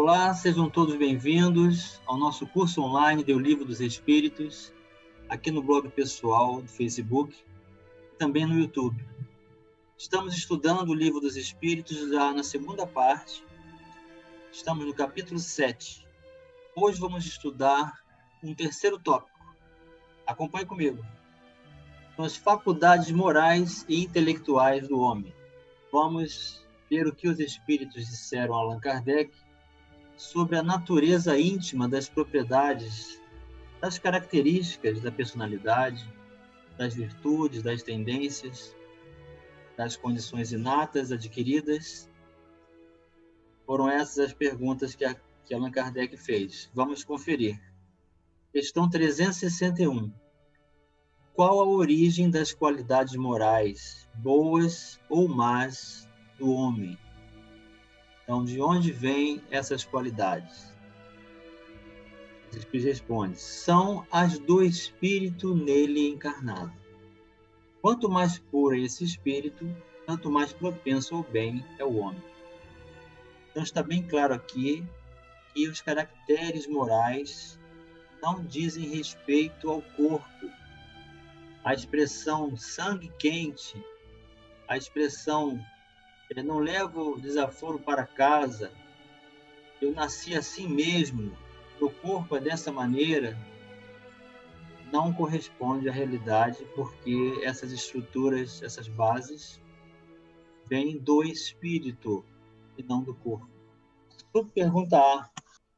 Olá, sejam todos bem-vindos ao nosso curso online de O Livro dos Espíritos, aqui no blog pessoal do Facebook e também no YouTube. Estamos estudando o Livro dos Espíritos já na segunda parte. Estamos no capítulo 7. Hoje vamos estudar um terceiro tópico. Acompanhe comigo. São as faculdades morais e intelectuais do homem. Vamos ver o que os espíritos disseram a Allan Kardec sobre a natureza íntima das propriedades, das características da personalidade, das virtudes, das tendências, das condições inatas adquiridas. Foram essas as perguntas que Allan Kardec fez. Vamos conferir. Questão 361. Qual a origem das qualidades morais, boas ou más, do homem? Então, de onde vêm essas qualidades? O Espírito responde: são as do espírito nele encarnado. Quanto mais puro é esse espírito, tanto mais propenso ao bem é o homem. Então, está bem claro aqui que os caracteres morais não dizem respeito ao corpo. A expressão sangue quente, a expressão não levo desaforo para casa, eu nasci assim mesmo, meu corpo é dessa maneira, não corresponde à realidade, porque essas estruturas, essas bases, vêm do espírito e não do corpo. Pergunta A.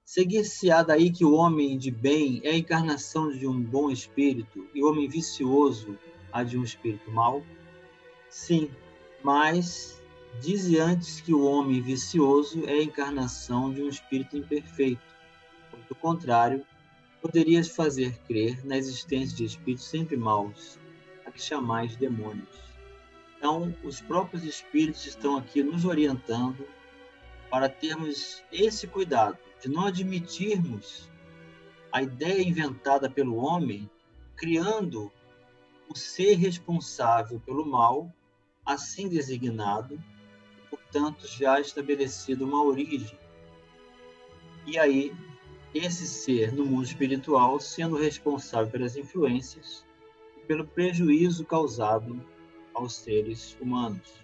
Seguir-se-á daí que o homem de bem é a encarnação de um bom espírito e o homem vicioso a de um espírito mau? Sim, mas dize antes que o homem vicioso é a encarnação de um espírito imperfeito. Do contrário, poderias fazer crer na existência de espíritos sempre maus, a que chamais demônios. Então, os próprios espíritos estão aqui nos orientando para termos esse cuidado de não admitirmos a ideia inventada pelo homem, criando o ser responsável pelo mal, assim designado, portanto, já estabelecido uma origem. E aí, esse ser no mundo espiritual sendo responsável pelas influências e pelo prejuízo causado aos seres humanos.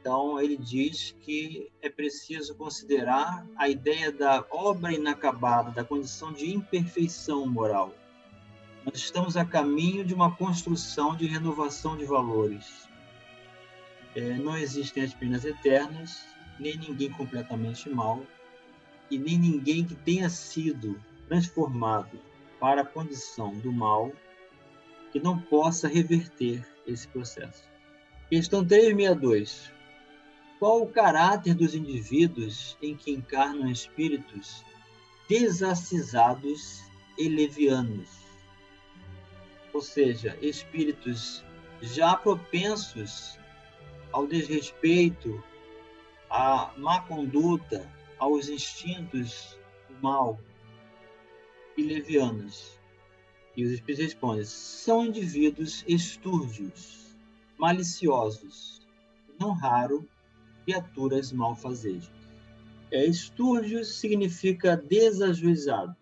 Então, ele diz que é preciso considerar a ideia da obra inacabada, da condição de imperfeição moral. Nós estamos a caminho de uma construção de renovação de valores. Não existem as penas eternas, nem ninguém completamente mau, e nem ninguém que tenha sido transformado para a condição do mal que não possa reverter esse processo. Questão 362. Qual o caráter dos indivíduos em que encarnam espíritos desacisados e levianos? Ou seja, espíritos já propensos ao desrespeito, à má conduta, aos instintos do mal e levianos. E os espíritos respondem: são indivíduos estúrdios, maliciosos, não raro, criaturas malfazejas. Estúrdios significa desajuizado,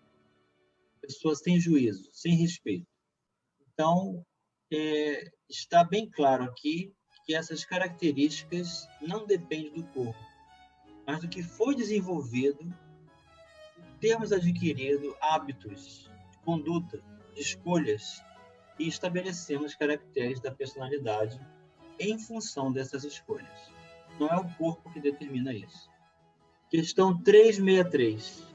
pessoas sem juízo, sem respeito. Então, está bem claro aqui que essas características não dependem do corpo, mas do que foi desenvolvido, termos adquirido hábitos de conduta, de escolhas, e estabelecemos caracteres da personalidade em função dessas escolhas. Não é o corpo que determina isso. Questão 363.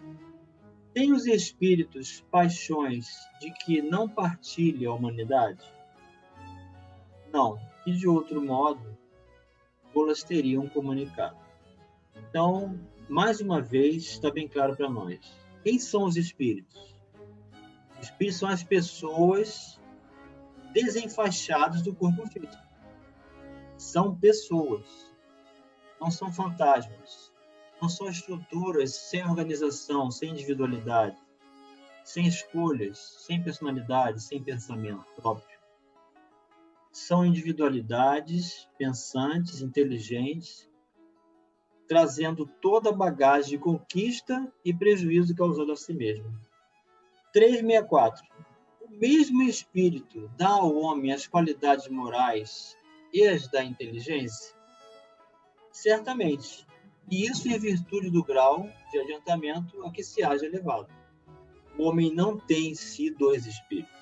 Tem os espíritos paixões de que não partilha a humanidade? Não, e de outro modo, elas teriam comunicado. Então, mais uma vez, está bem claro para nós. Quem são os espíritos? Os espíritos são as pessoas desenfaixadas do corpo físico. São pessoas, não são fantasmas, não são estruturas sem organização, sem individualidade, sem escolhas, sem personalidade, sem pensamento próprio. São individualidades pensantes, inteligentes, trazendo toda a bagagem de conquista e prejuízo causado a si mesmo. 364. O mesmo Espírito dá ao homem as qualidades morais e as da inteligência? Certamente, e isso em virtude do grau de adiantamento a que se haja elevado. O homem não tem em si dois espíritos.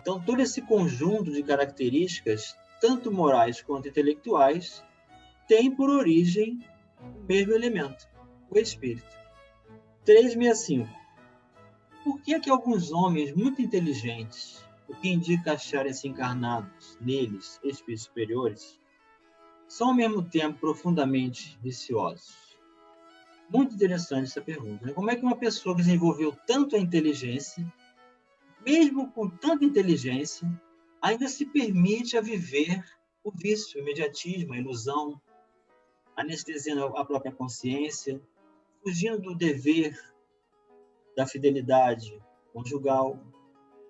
Então, todo esse conjunto de características, tanto morais quanto intelectuais, tem por origem o mesmo elemento, o espírito. 365. Por que é que alguns homens muito inteligentes, o que indica acharem-se encarnados neles espíritos superiores, são ao mesmo tempo profundamente viciosos? Muito interessante essa pergunta, né? Como é que uma pessoa que desenvolveu tanto a inteligência, mesmo com tanta inteligência, ainda se permite a viver o vício, o imediatismo, a ilusão, anestesiando a própria consciência, fugindo do dever, da fidelidade conjugal,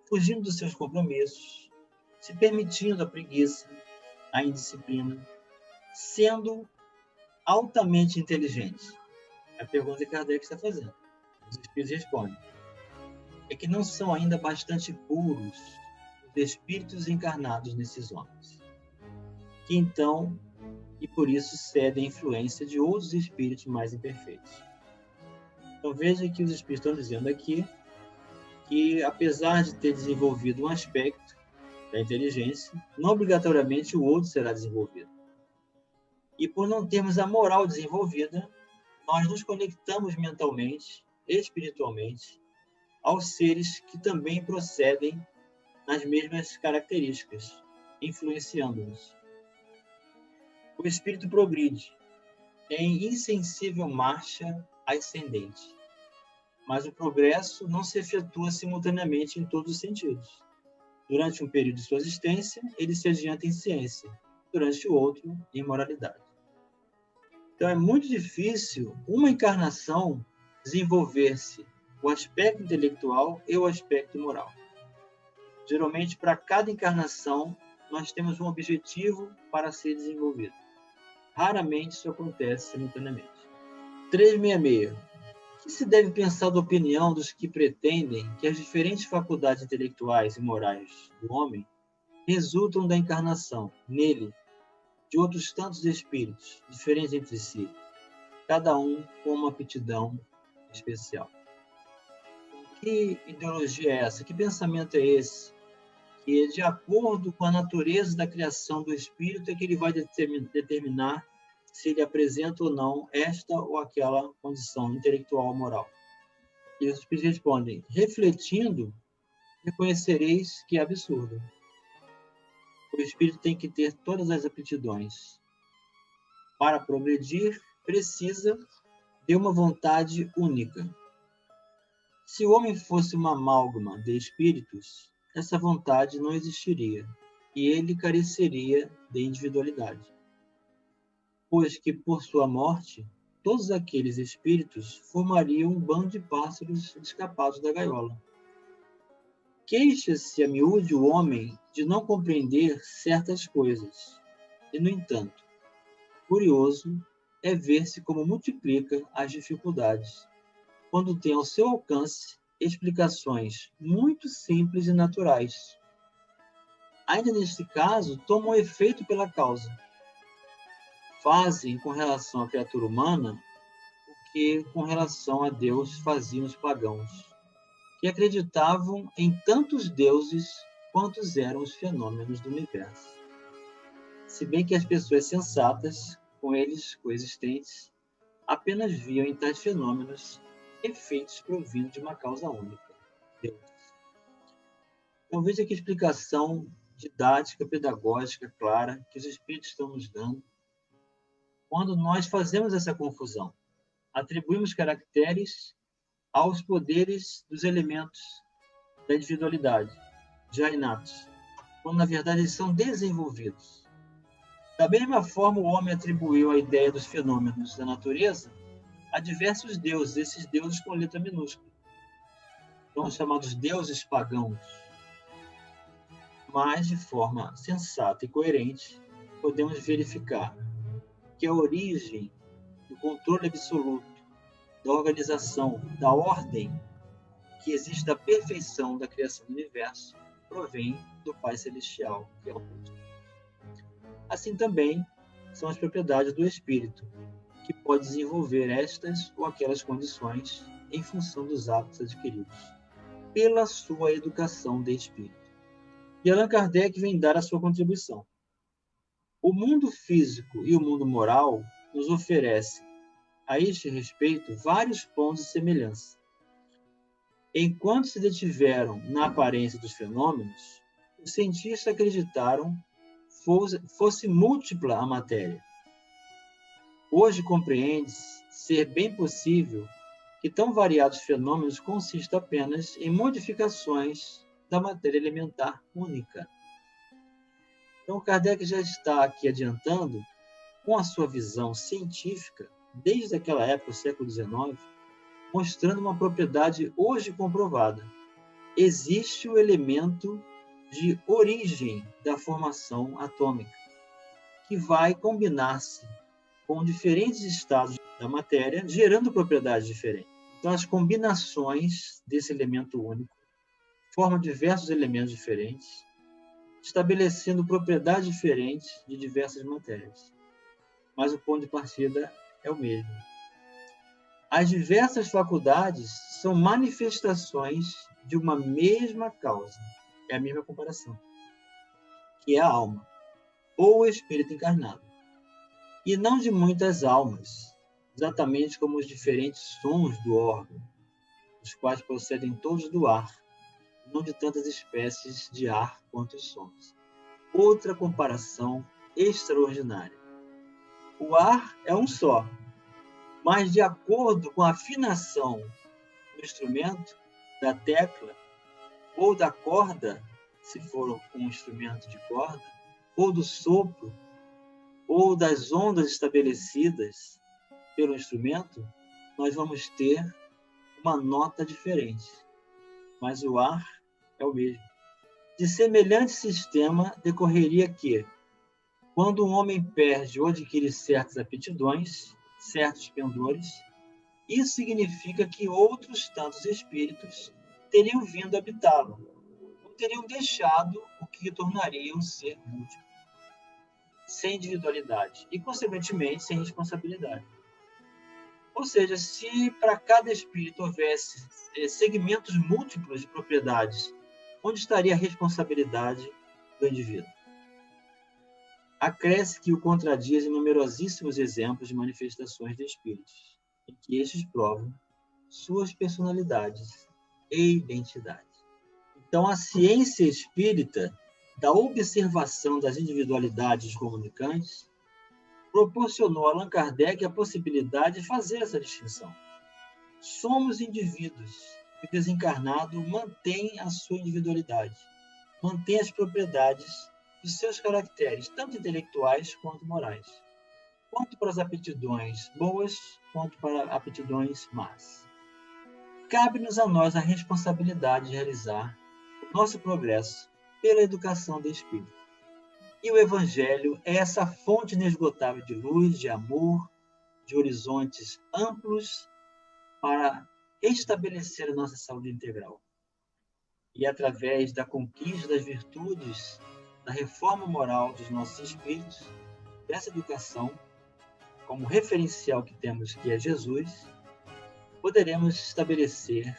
fugindo dos seus compromissos, se permitindo a preguiça, a indisciplina, sendo altamente inteligente? É a pergunta que Kardec está fazendo. Os espíritos respondem. É que não são ainda bastante puros os espíritos encarnados nesses homens, que então, e por isso, cedem à influência de outros espíritos mais imperfeitos. Então veja que os espíritos estão dizendo aqui que, apesar de ter desenvolvido um aspecto da inteligência, não obrigatoriamente o outro será desenvolvido. E por não termos a moral desenvolvida, nós nos conectamos mentalmente, espiritualmente, aos seres que também procedem nas mesmas características, influenciando-nos. O espírito progride em insensível marcha ascendente, mas o progresso não se efetua simultaneamente em todos os sentidos. Durante um período de sua existência, ele se adianta em ciência, durante o outro, em moralidade. Então, é muito difícil uma encarnação desenvolver-se o aspecto intelectual e o aspecto moral. Geralmente, para cada encarnação, nós temos um objetivo para ser desenvolvido. Raramente isso acontece simultaneamente. 366. O que se deve pensar da opinião dos que pretendem que as diferentes faculdades intelectuais e morais do homem resultam da encarnação, nele, de outros tantos espíritos, diferentes entre si, cada um com uma aptidão especial? Que ideologia é essa? Que pensamento é esse? Que, de acordo com a natureza da criação do espírito, é que ele vai determinar se ele apresenta ou não esta ou aquela condição intelectual ou moral. E os espíritos respondem: refletindo, reconhecereis que é absurdo. O espírito tem que ter todas as aptidões. Para progredir, precisa de uma vontade única. Se o homem fosse uma amálgama de espíritos, essa vontade não existiria, e ele careceria de individualidade. Pois que, por sua morte, todos aqueles espíritos formariam um bando de pássaros escapados da gaiola. Queixa-se a miúde o homem de não compreender certas coisas, e, no entanto, curioso é ver-se como multiplica as dificuldades, quando tem ao seu alcance explicações muito simples e naturais. Ainda neste caso, tomam efeito pela causa. Fazem com relação à criatura humana o que com relação a Deus faziam os pagãos, que acreditavam em tantos deuses quantos eram os fenômenos do universo. Se bem que as pessoas sensatas, com eles coexistentes, apenas viam em tais fenômenos efeitos provindos de uma causa única, Deus. Então veja que explicação didática, pedagógica, clara, que os espíritos estão nos dando quando nós fazemos essa confusão. Atribuímos caracteres aos poderes dos elementos da individualidade, já inatos, quando na verdade eles são desenvolvidos. Da mesma forma, o homem atribuiu a ideia dos fenômenos da natureza a diversos deuses, esses deuses com letra minúscula. São os chamados deuses pagãos. Mas, de forma sensata e coerente, podemos verificar que é a origem do controle absoluto, da organização, da ordem que existe da perfeição da criação do universo, provém do Pai Celestial, que é o Deus. Assim também são as propriedades do Espírito, que pode desenvolver estas ou aquelas condições em função dos hábitos adquiridos, pela sua educação de espírito. E Allan Kardec vem dar a sua contribuição. O mundo físico e o mundo moral nos oferecem, a este respeito, vários pontos de semelhança. Enquanto se detiveram na aparência dos fenômenos, os cientistas acreditaram fosse múltipla a matéria. Hoje compreende-se ser bem possível que tão variados fenômenos consistam apenas em modificações da matéria elementar única. Então, Kardec já está aqui adiantando, com a sua visão científica, desde aquela época, século XIX, mostrando uma propriedade hoje comprovada. Existe o elemento de origem da formação atômica, que vai combinar-se com diferentes estados da matéria, gerando propriedades diferentes. Então, as combinações desse elemento único formam diversos elementos diferentes, estabelecendo propriedades diferentes de diversas matérias. Mas o ponto de partida é o mesmo. As diversas faculdades são manifestações de uma mesma causa, é a mesma comparação, que é a alma, ou o espírito encarnado, e não de muitas almas, exatamente como os diferentes sons do órgão, os quais procedem todos do ar, não de tantas espécies de ar quanto os sons. Outra comparação extraordinária. O ar é um só, mas de acordo com a afinação do instrumento, da tecla, ou da corda, se for um instrumento de corda, ou do sopro, ou das ondas estabelecidas pelo instrumento, nós vamos ter uma nota diferente. Mas o ar é o mesmo. De semelhante sistema decorreria que, quando um homem perde ou adquire certas aptidões, certos pendores, isso significa que outros tantos espíritos teriam vindo habitá-lo, ou teriam deixado o que tornaria um ser múltiplo, sem individualidade e, consequentemente, sem responsabilidade. Ou seja, se para cada espírito houvesse segmentos múltiplos de propriedades, onde estaria a responsabilidade do indivíduo? Acresce que o contradiz em numerosíssimos exemplos de manifestações de espíritos, em que estes provam suas personalidades e identidade. Então, a ciência espírita, da observação das individualidades dos comunicantes, proporcionou a Allan Kardec a possibilidade de fazer essa distinção. Somos indivíduos, e o desencarnado mantém a sua individualidade, mantém as propriedades dos seus caracteres, tanto intelectuais quanto morais, quanto para as aptidões boas, quanto para aptidões más. Cabe-nos a nós a responsabilidade de realizar o nosso progresso pela educação do espírito. E o Evangelho é essa fonte inesgotável de luz, de amor, de horizontes amplos para estabelecer a nossa saúde integral. E através da conquista das virtudes, da reforma moral dos nossos espíritos, dessa educação, como referencial que temos, que é Jesus, poderemos estabelecer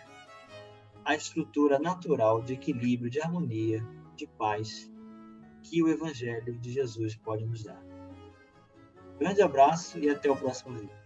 a estrutura natural de equilíbrio, de harmonia, de paz, que o Evangelho de Jesus pode nos dar. Grande abraço e até o próximo vídeo.